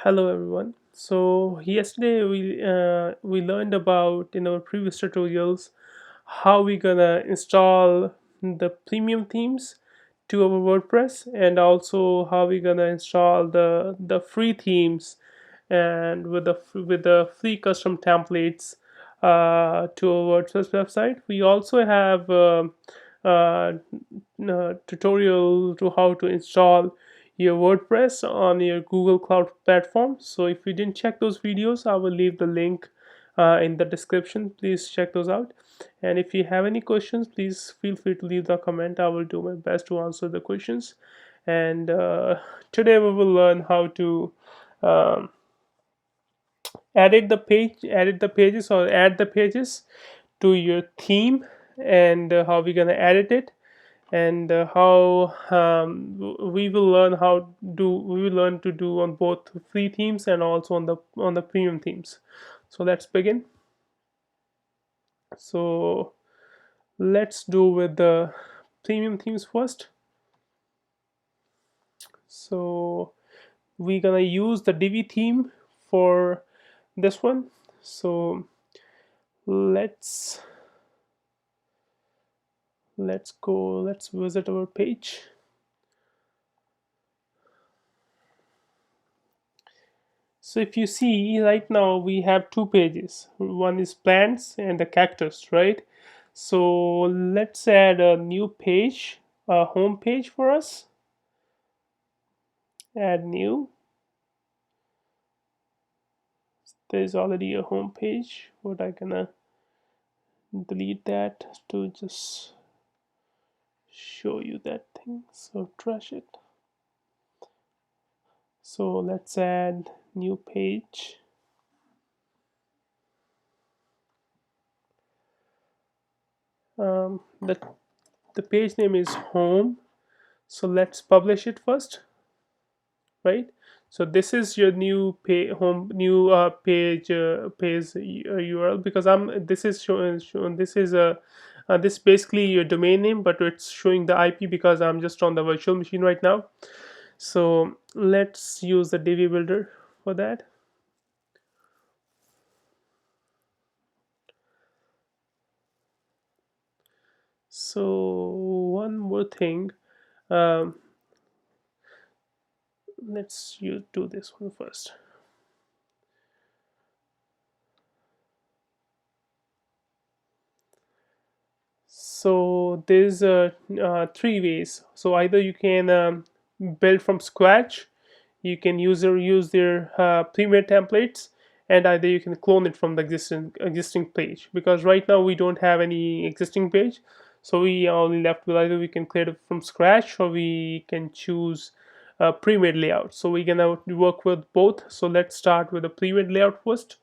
Hello everyone. So yesterday we learned about in our previous tutorials how we gonna install the premium themes to our WordPress, and also how we gonna install the free themes and with the free custom templates to our WordPress website. We also have uh, tutorial to how to install your WordPress on your Google Cloud platform. So if you didn't check those videos, I will leave the link in the description. Please check those out. And if you have any questions, please feel free to leave the comment. I will do my best to answer the questions. And today we will learn how to um, edit the pages or add the pages to your theme, and how we're gonna edit it, and how we will learn how do we will learn to do on both free themes and also on the premium themes. So let's begin. So let's do with the premium themes first. So we're gonna use the Divi theme for this one. So let's let's visit our page. So if you see right now we have two pages. One is plants and the cactus, right? So let's add a new page, a home page for us. Add new. There's already a home page. What I gonna delete that to just show you that thing. So trash it. So let's add new page. The page name is home. So let's publish it first, right? So this is your new home new page URL, because I'm this is showing this is a this basically your domain name, but it's showing the IP because I'm just on the virtual machine right now. So let's use the Divi builder for that. So one more thing, um, let's do this one first. So there's three ways. So either you can build from scratch, you can use their premade templates, and either you can clone it from the existing page. Because right now we don't have any existing page, so we are only left with either we can create it from scratch or we can choose a premade layout. So we're gonna work with both. So let's start with the premade layout first.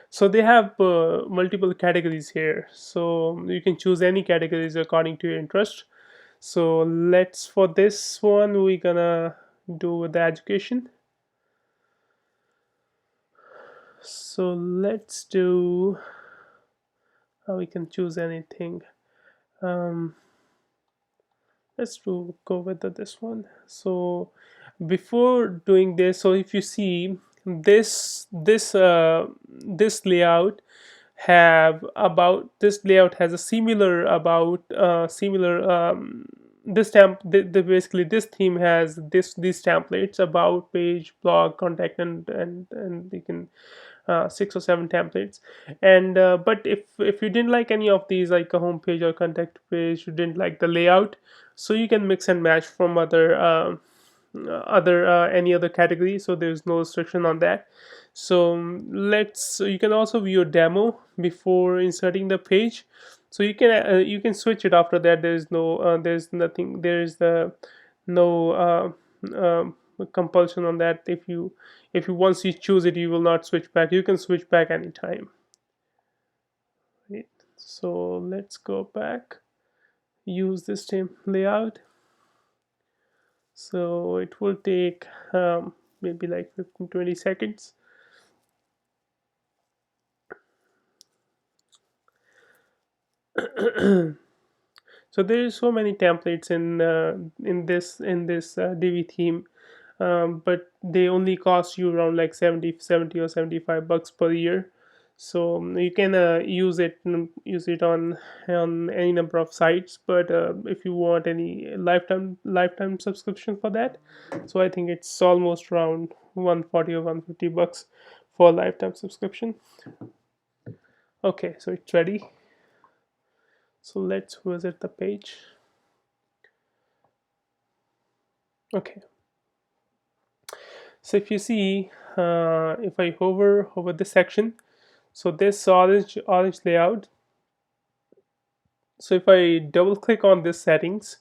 So they have multiple categories here, so you can choose any categories according to your interest. So let's, for this one, we're gonna do with the education. So let's do we can choose anything. um, let's go with this one. So before doing this, so if you see this layout have about this layout has a similar about similar this basically this theme has these templates: about, page, blog, contact, and you can 6 or 7 templates. And but if you didn't like any of these, like a home page or contact page, you didn't like the layout, so you can mix and match from other any other category, so there's no restriction on that. So let's, so you can also view a demo before inserting the page, so you can switch it after that. There's no there's nothing, there's the no compulsion on that. If you once you choose it, you will not switch back. You can switch back anytime, right? So let's go back, use this same layout. So it will take maybe like 15-20 seconds. So there is so many templates in this Divi theme, but they only cost you around like 70 or 75 bucks per year. So you can use it on any number of sites. But if you want any lifetime subscription for that, so I think it's almost around 140 or 150 bucks for a lifetime subscription. Okay, so it's ready. So let's visit the page. Okay, so if you see, if I hover over this section, so this orange layout. So if I double click on this settings,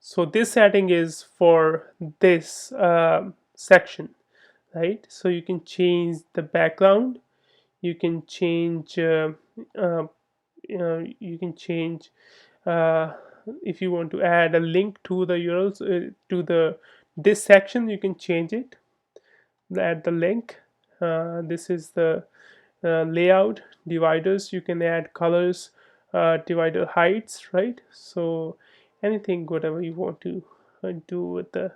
so this setting is for this section, right? So you can change the background, you can change uh, you can change uh, if you want to add a link to the URLs to the this section, you can change it, add the link. This is the layout dividers. You can add colors, divider heights, right? So anything whatever you want to do with the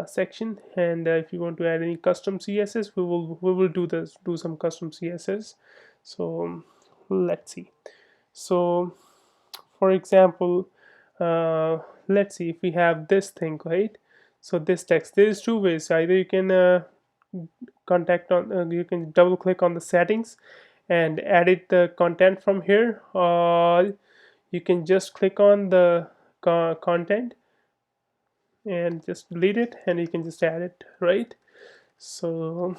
section. And if you want to add any custom CSS, we will do some custom CSS. So let's see. So for example, let's see if we have this thing, right? So this text, there's two ways. Either you can you can double click on the settings and edit the content from here, or you can just click on the content and just delete it, and you can just add it, right? So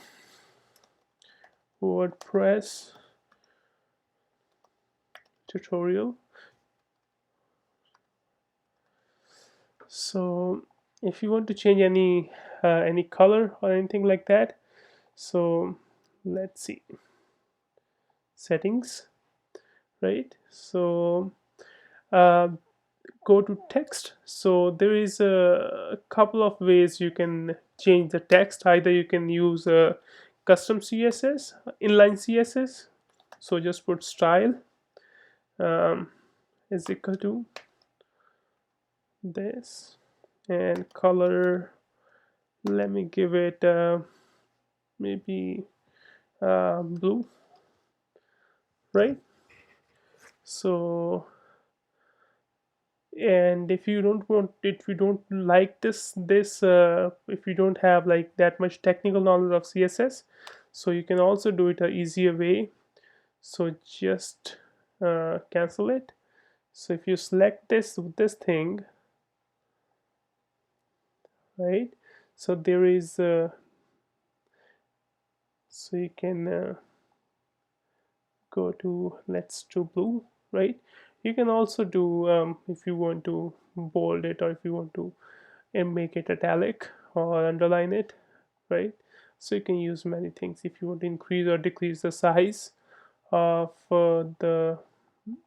WordPress tutorial. So if you want to change any color or anything like that, so let's see, settings, right? So uh, go to text. So there is a couple of ways you can change the text. Either you can use a custom CSS, inline CSS. So just put style um, is equal to this, and color, let me give it maybe blue, right? So, and if you don't like if you don't have like that much technical knowledge of CSS, so you can also do it a easier way. So just cancel it. So if you select this thing, right? So there is so you can go to, let's do blue, right? You can also do if you want to bold it, or if you want to make it italic or underline it, right? So you can use many things. If you want to increase or decrease the size of the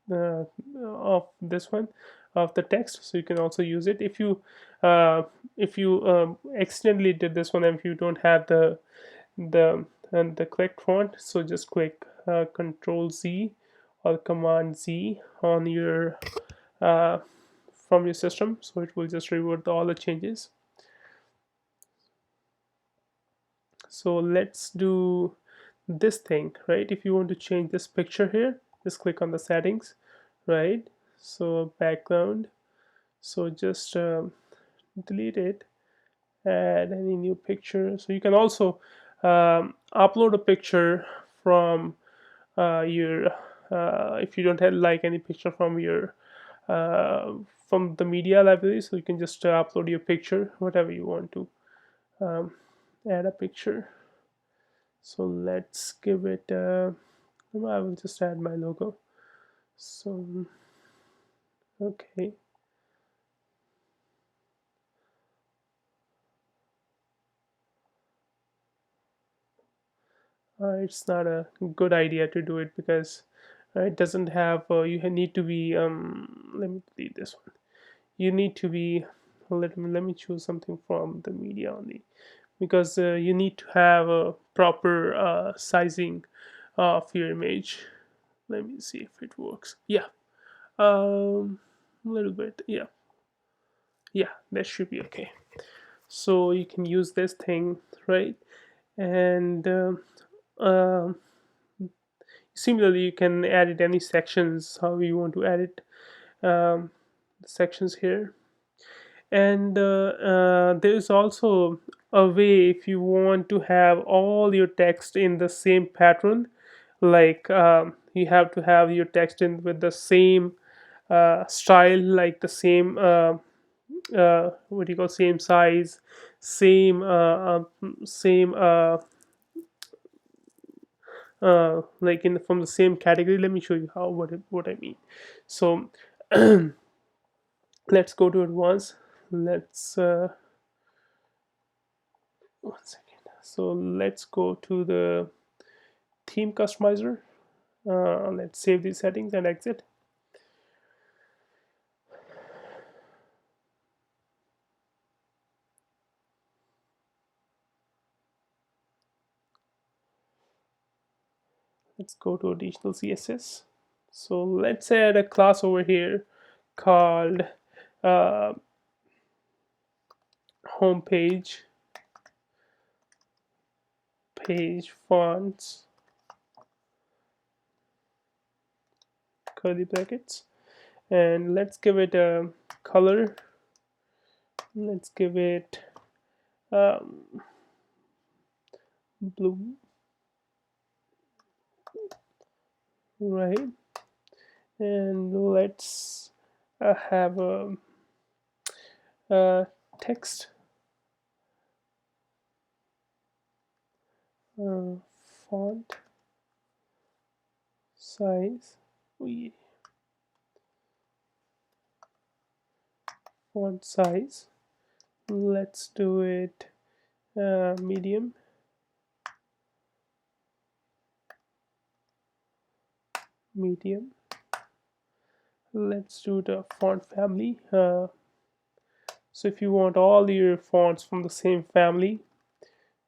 uh, of this one, of the text, so you can also use it. If you accidentally did this one, and if you don't have the correct font, so just click Control Z or Command Z on your uh, from your system, so it will just revert all the changes. So let's do this thing, right? If you want to change this picture here, just click on the settings, right? So background, so just delete it, add any new picture. So you can also upload a picture from your if you don't have like any picture uh, from the media library, so you can just upload your picture, whatever you want to um, add a picture. So let's give it I will just add my logo. So okay, it's not a good idea to do it because it doesn't have you need to be let me delete this one. You need to be, let me choose something from the media only, because you need to have a proper sizing of your image. Let me see if it works. Yeah. um a little bit. Yeah, yeah, that should be okay. So you can use this thing, right? And similarly, you can edit any sections how you want to edit the sections here. And there's also a way if you want to have all your text in the same pattern, like you have to have your text in with the same style, like the same what do you call, same size, same same like in from the same category. Let me show you how what I mean. So let's go to advanced. Let's 1 second. So let's go to the theme customizer. Let's save these settings and exit. Let's go to additional CSS. So let's add a class over here called uh, homepage page fonts curly brackets, and let's give it a color. Let's give it um, blue, right? And let's have a text uh, font size. We font size. Let's do it medium. Medium. Let's do the font family. So if you want all your fonts from the same family,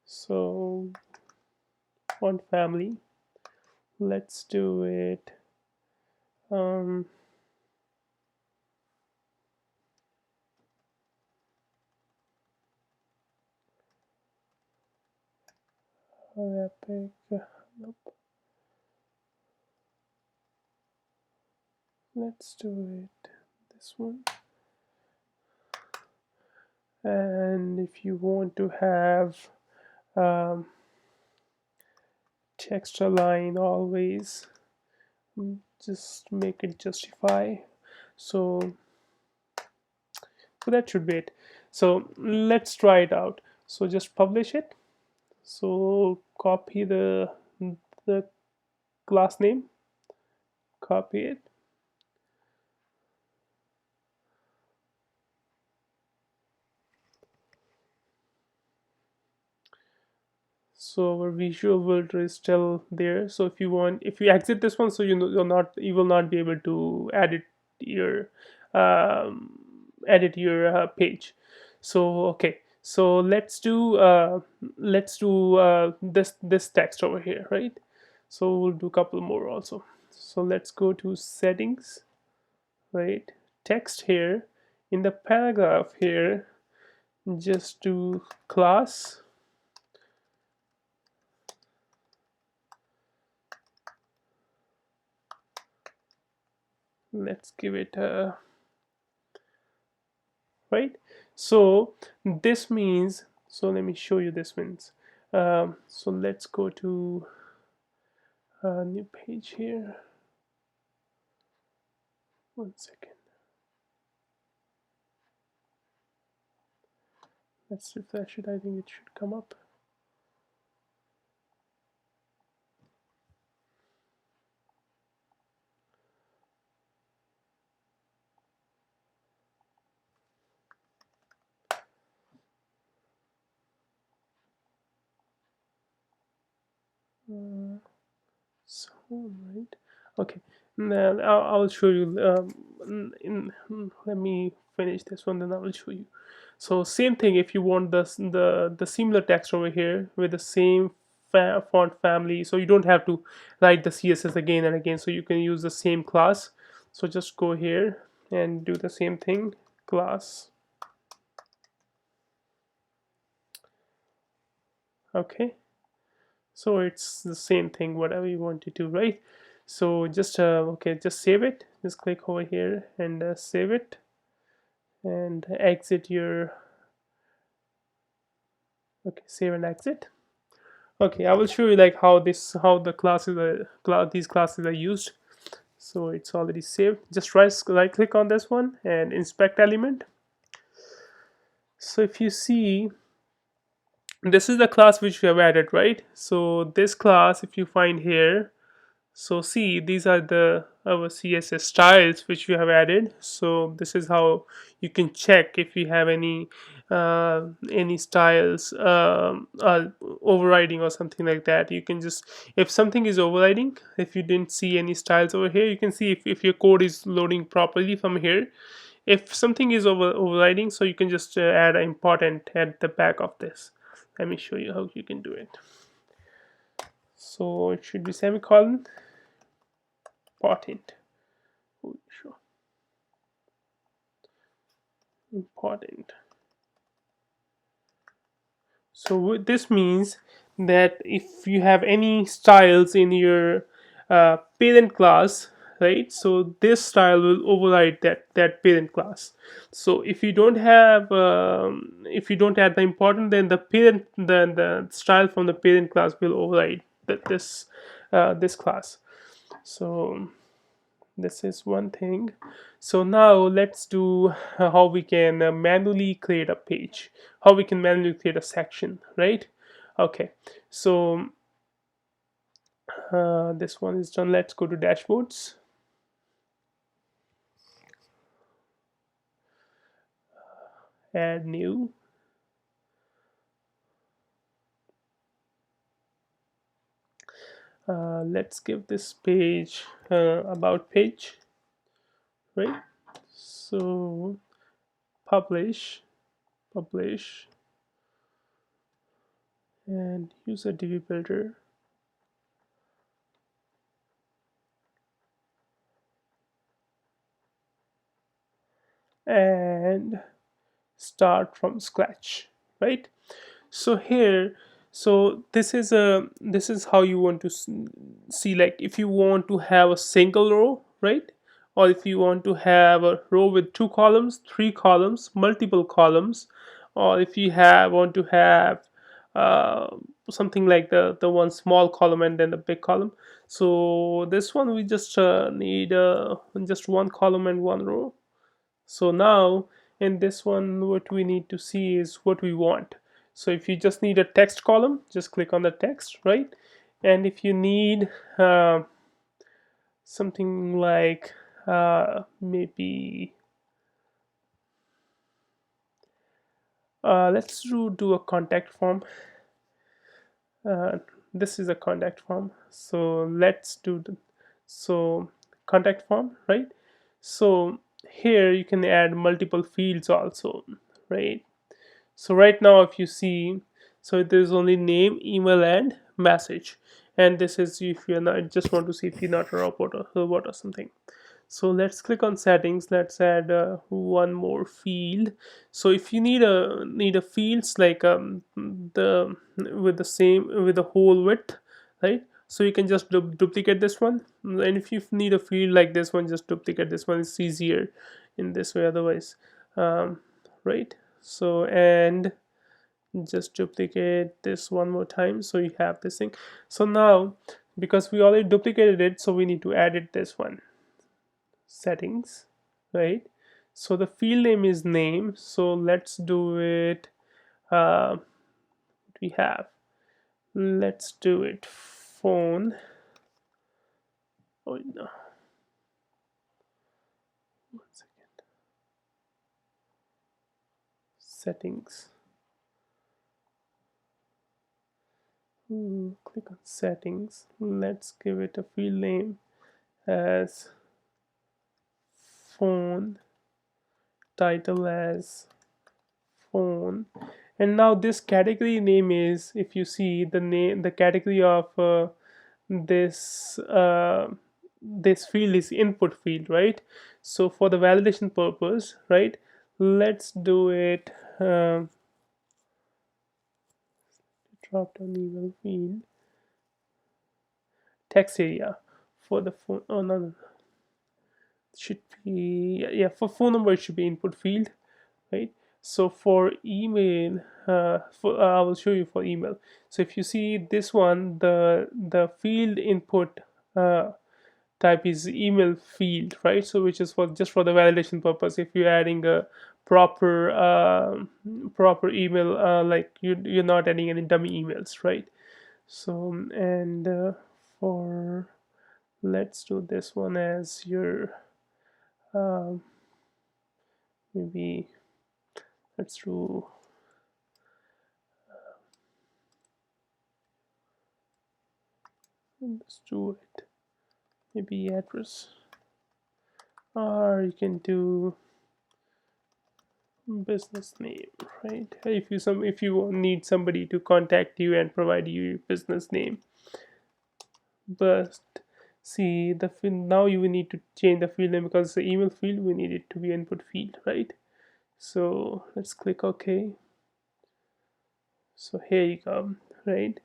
so font family, let's do it um, epic. Nope. Let's do it this one. And if you want to have um, text align always, just make it justify. So that should be it. So let's try it out. So just publish it. So copy the class name, copy it. So our visual filter is still there. So if you want, if you exit this one, so you will not be able to your um, edit your page. So okay, so let's do this text over here, right? So we'll do a couple more also. So let's go to settings, right? Text here in the paragraph here, just do class. Let's give it a right. So this means, so let me show you this means. So let's go to a new page here. 1 second. Let's refresh it. I think it should come up. So right, okay. Then I'll show you. Let me finish this one, then I will show you. So same thing. If you want the similar text over here with the same font family, so you don't have to write the CSS again and again. So you can use the same class. So just go here, and do the same thing, class. Okay, so it's the same thing whatever you want to do, right? So just okay, just save it, just click over here and save it and exit your, okay, save and exit. Okay, I will show you like how the classes are these classes are used. So it's already saved. Just right click on this one and inspect element. So if you see, this is the class which we have added, right? So this class, if you find here, so see, these are the our CSS styles which we have added. So this is how you can check if you have any styles overriding or something like that. You can just, if something is overriding, if you didn't see any styles over here, you can see if your code is loading properly from here. If something is overriding, so you can just add an important at the back of this. Let me show you how you can do it. So it should be semicolon important. Oh, sure. Important. So this means that if you have any styles in your parent class, right? So this style will override that parent class. So if you don't add the important, then the style from the parent class will override this class. So this is one thing. So now let's do how we can manually create a page, how we can manually create a section, right? Okay, so this one is done. Let's go to dashboards, add new. Let's give this page about page, right? So publish and use a Divi builder. And start from scratch, right? So here, so this is how you want to see, like if you want to have a single row, right? Or if you want to have a row with 2 columns, 3 columns, multiple columns, or if you have want to have uh, something like the one small column and then the big column. So this one we just need just 1 column and 1 row. So now in this one, what we need to see is what we want. So if you just need a text column, just click on the text, right? And if you need something like maybe let's do a contact form. uh, this is a contact form, so let's do the, so contact form, right? So here you can add multiple fields also, right? So right now if you see, so there's only name, email and message, and this is if you're not, just want to see if you're not a robot or something. So let's click on settings. Let's add one more field. So if you need a fields like the with the same with the whole width, right? So you can just duplicate this one, and if you need a field like this one, just duplicate this one. It's easier in this way otherwise, right? So and just duplicate this one more time, so you have this thing. So now because we already duplicated it, so we need to edit this one, settings, right? So the field name is name, so let's do it what we have, let's do it phone. Oh no, 1 second. Settings. Click on settings, let's give it a field name as phone, title as phone, and now this category name is, if you see the name, the category of this this field is input field, right? So for the validation purpose, right, let's do it. Drop down email field text area for the phone. Oh no, it should be, yeah, for phone number it should be input field, right? So for email, I will show you for email. So if you see this one, the field input type is email field, right? So which is for just for the validation purpose. If you're adding a proper email, like you're not adding any dummy emails, right? So and for let's do this one as your um, maybe let's do let's do it maybe address, or you can do business name, right? If you need somebody to contact you and provide you your business name, but see the field now you will need to change the field name because the email field we need it to be input field, right? So let's click OK. So here you go, right?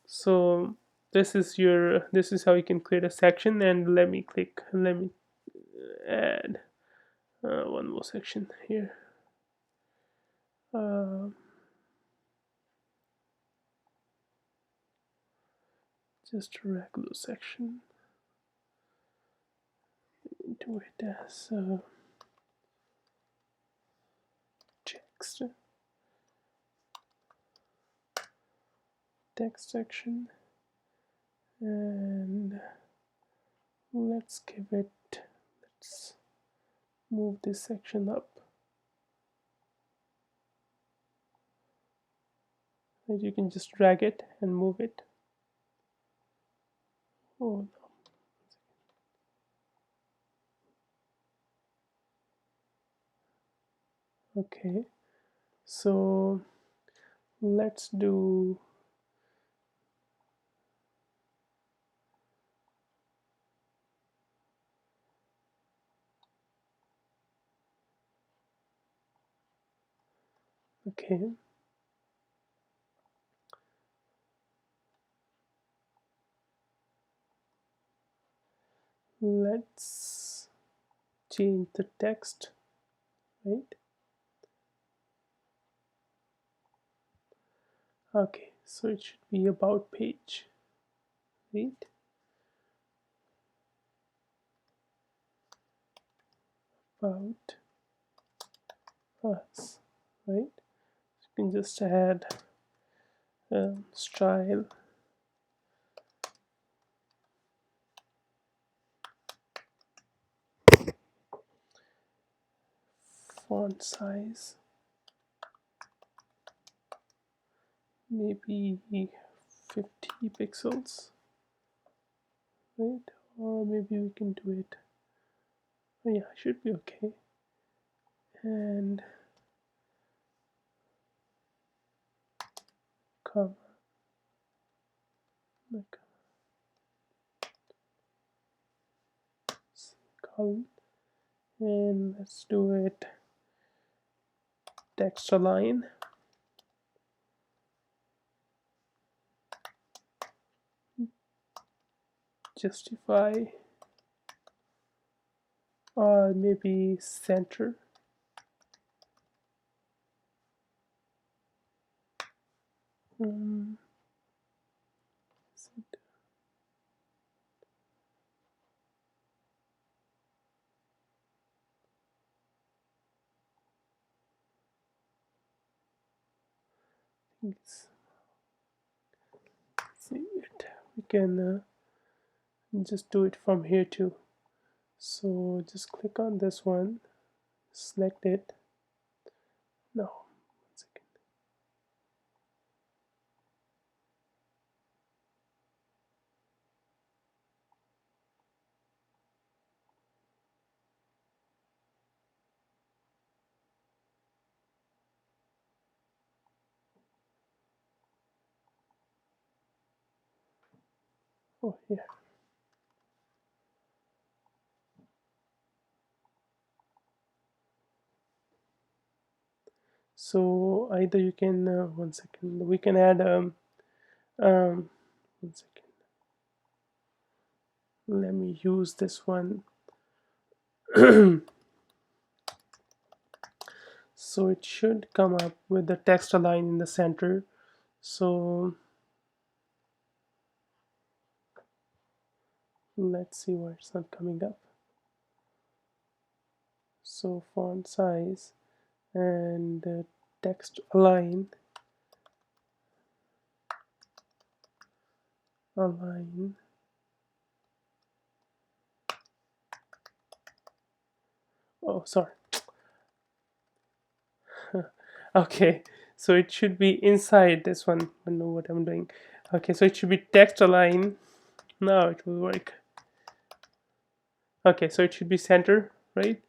So this is how you can create a section. And let me add one more section here. uh, just a regular section, do it as text section, and let's move this section up, and you can just drag it and move it. Oh no. Okay, so let's do okay. Let's change the text, right? Okay, so it should be about page, right? About us, right? You can just add style, font size, maybe 50 pixels, right? Or maybe we can do it, oh yeah, should be okay. And comma, like column, and let's do it text align, justify, or maybe center. um, let's see it, we can just do it from here too. So just click on this one, select it. No, 1 second. Oh yeah. So either you can, one second, we can add um, one second, let me use this one. So it should come up with the text align in the center. So let's see why it's not coming up. So font size and text align. Oh, sorry. Okay, so it should be inside this one. I know what I'm doing. Okay, so it should be text align. Now it will work. Okay, so it should be center, right?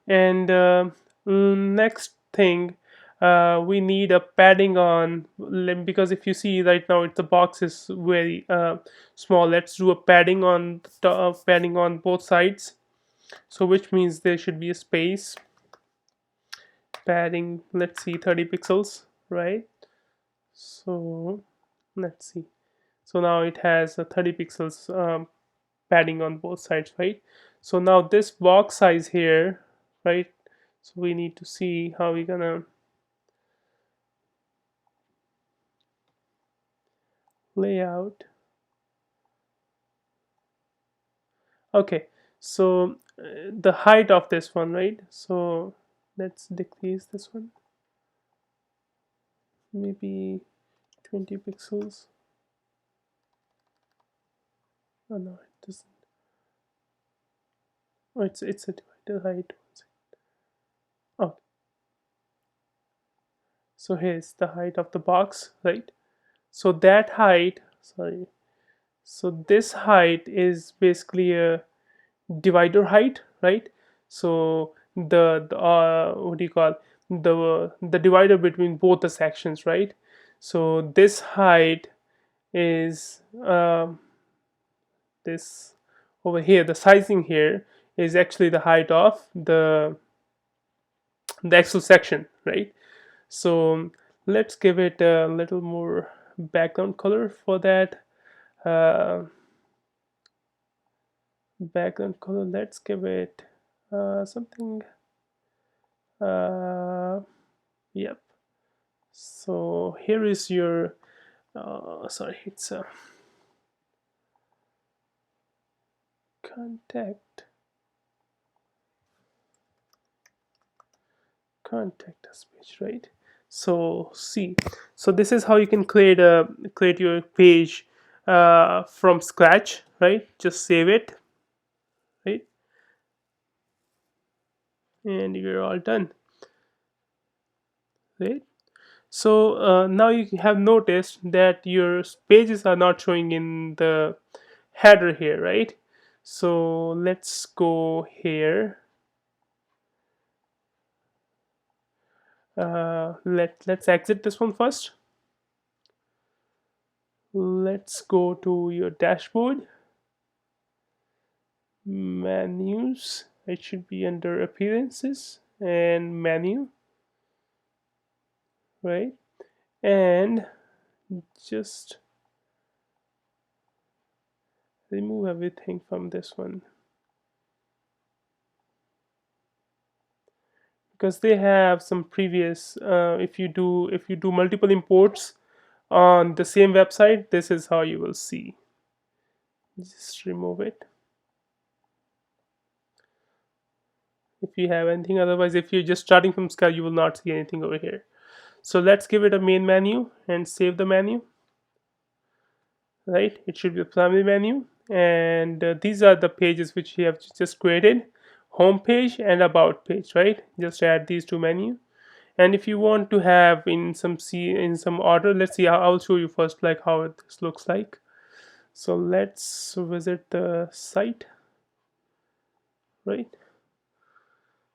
And next thing, we need a padding on, because if you see right now the box is very small. Let's do a padding on padding on both sides. So which means there should be a space padding, let's see, 30 pixels, right? So let's see. So now it has a 30 pixels padding on both sides, right? So now this box size here, right? So we need to see how we're gonna lay out. Okay, so the height of this one, right? So let's decrease this one, maybe 20 pixels. Oh no, it doesn't. Oh, it's a divider height. Oh, so here's the height of the box, right? So that height, sorry, so this height is basically a divider height, right? So the what do you call, the divider between both the sections, right? So this height is this over here, the sizing here is actually the height of the actual section, right? So let's give it a little more background color for that. uh, Background color, let's give it something, uh, yep. So here is your sorry, it's a contact us page, right? So see, so this is how you can create your page from scratch, right? Just save it, right? And you're all done, right? So now you have noticed that your pages are not showing in the header here, right? So let's go here. Let's exit this one first. Let's go to your dashboard, menus. It should be under appearances and menu, right? And just remove everything from this one, because they have some previous if you do multiple imports on the same website, this is how you will see. Just remove it if you have anything. Otherwise, if you're just starting from scratch, you will not see anything over here. So let's give it a main menu and save the menu, right? It should be a primary menu, and these are the pages which we have just created: home page and about page, right? Just add these two menus. And if you want to have in some order, let's see, I'll show you first like how this looks like. So let's visit the site, right?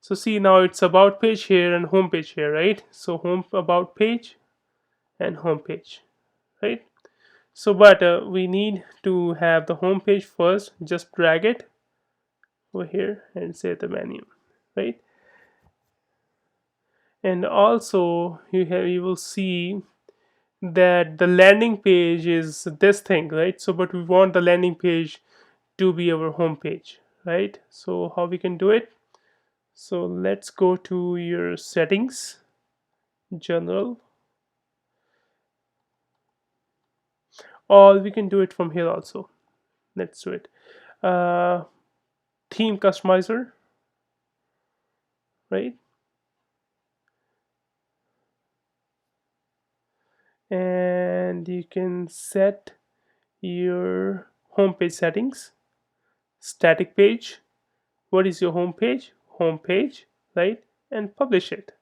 So see, now it's about page here and home page here, right? So home, about page and home page, right? So but we need to have the home page first. Just drag it over here and say the menu, right? And also you will see that the landing page is this thing, right? So but we want the landing page to be our home page, right? So how we can do it? So let's go to your settings, general, or we can do it from here also. Let's do it. uh, Theme customizer, right? And you can set your home page settings. Static page, what is your home page? Home page, right? And publish it.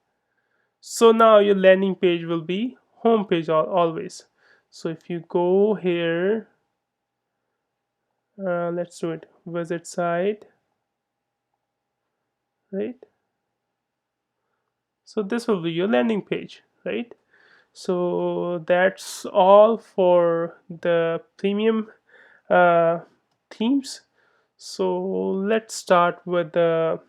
So now your landing page will be home page always. So if you go here, let's do it, visit site, right? So this will be your landing page, right? So that's all for the premium uh, themes. So let's start with the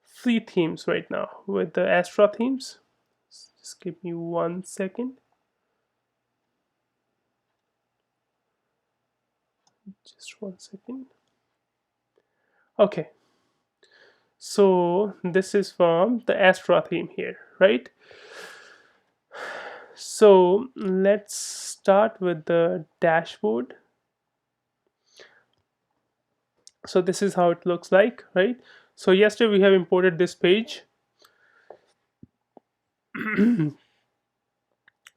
free themes right now, with the Astra themes. Just give me 1 second. Just 1 second. Okay. So this is from the Astra theme here, right? So let's start with the dashboard. So this is how it looks like, right? So yesterday we have imported this page.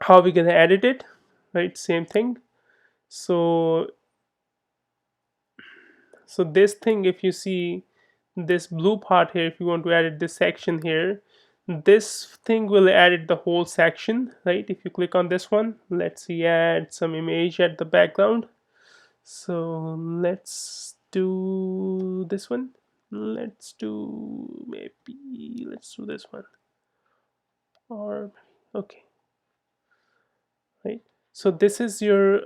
How we gonna edit it, right? Same thing. So this thing, if you see this blue part here, if you want to edit this section here, this thing will edit the whole section, right? If you click on this one, let's see, add some image at the background. So let's do this one. Let's do this one. Or okay, right? So this is your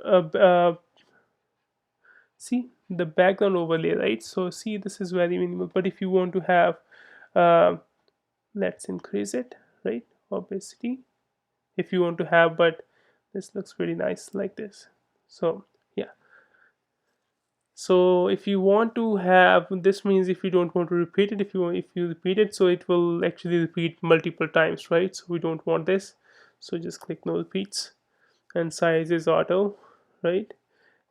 see the background overlay, right? So see, this is very minimal, but if you want to have uh, let's increase it, right? Opacity, if you want to have, but this looks pretty nice like this. So yeah, so if you want to have, this means if you don't want to repeat it, if you repeat it, so it will actually repeat multiple times, right? So we don't want this, so just click no repeats, and size is auto, right?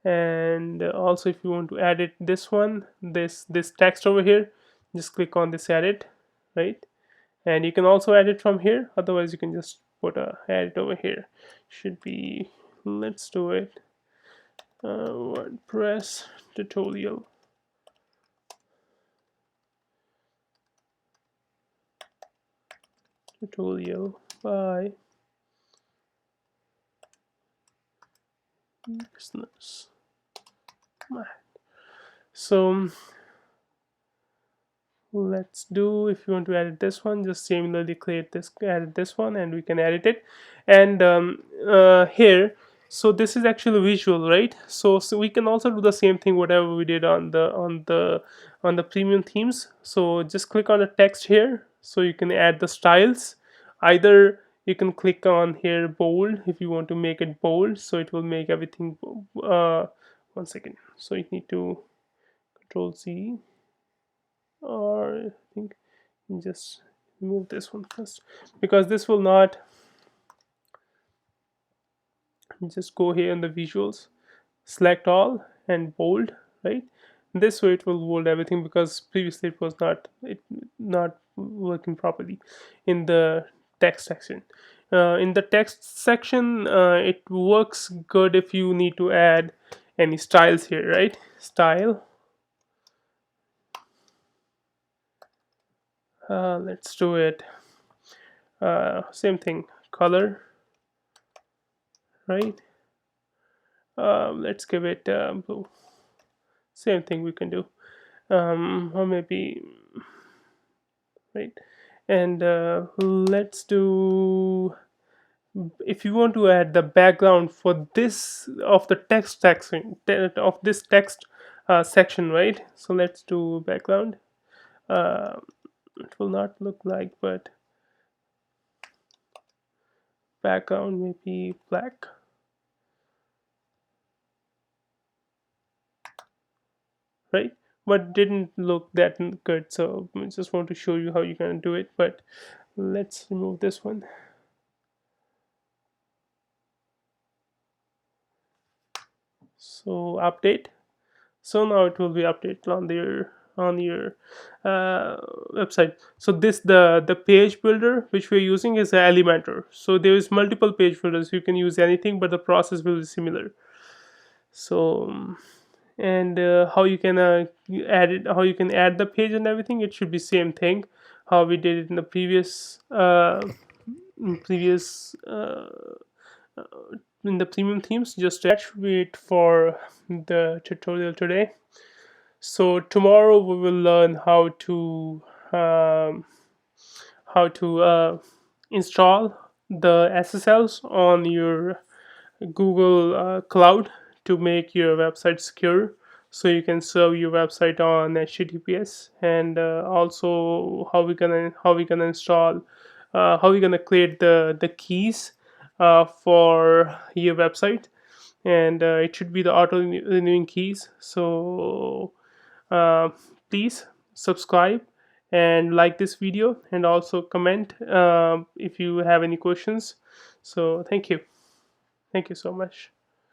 And also if you want to edit this one, this text over here, just click on this edit, right? And you can also edit from here, otherwise you can just put a edit over here. Should be, let's do it, WordPress tutorial by business. So let's do, if you want to edit this one, just similarly create this, edit this one, and we can edit it. And here, so this is actually visual, right? So we can also do the same thing whatever we did on the premium themes. So just click on the text here, so you can add the styles. Either you can click on here bold if you want to make it bold, so it will make everything 1 second, so you need to control Z, or I think just remove this one first, because this will not. Just go here in the visuals, select all and bold, right? This way it will bold everything, because previously it was not working properly in the text section. In the text section, it works good if you need to add any styles here, right? Style, let's do it, same thing, color, right? Let's give it blue. Same thing we can do, or maybe, right? And let's do, if you want to add the background for this of the text section of this text section, right? So let's do background. uh, it will not look like, but background maybe black, right? But didn't look that good, so I just want to show you how you can do it. But let's remove this one. So update. So now it will be updated on your uh, website. So this the page builder which we're using is Elementor. So there is multiple page builders. You can use anything, but the process will be similar. So and how you can add it, how you can add the page and everything, it should be same thing how we did it in the previous in the premium themes. Just wait for the tutorial today. So tomorrow we will learn um, how to install the SSLs on your Google Cloud to make your website secure, so you can serve your website on HTTPS, and also how we gonna install how we gonna create the keys for your website, and it should be the auto renewing keys. So uh, please subscribe and like this video, and also comment if you have any questions. So thank you so much.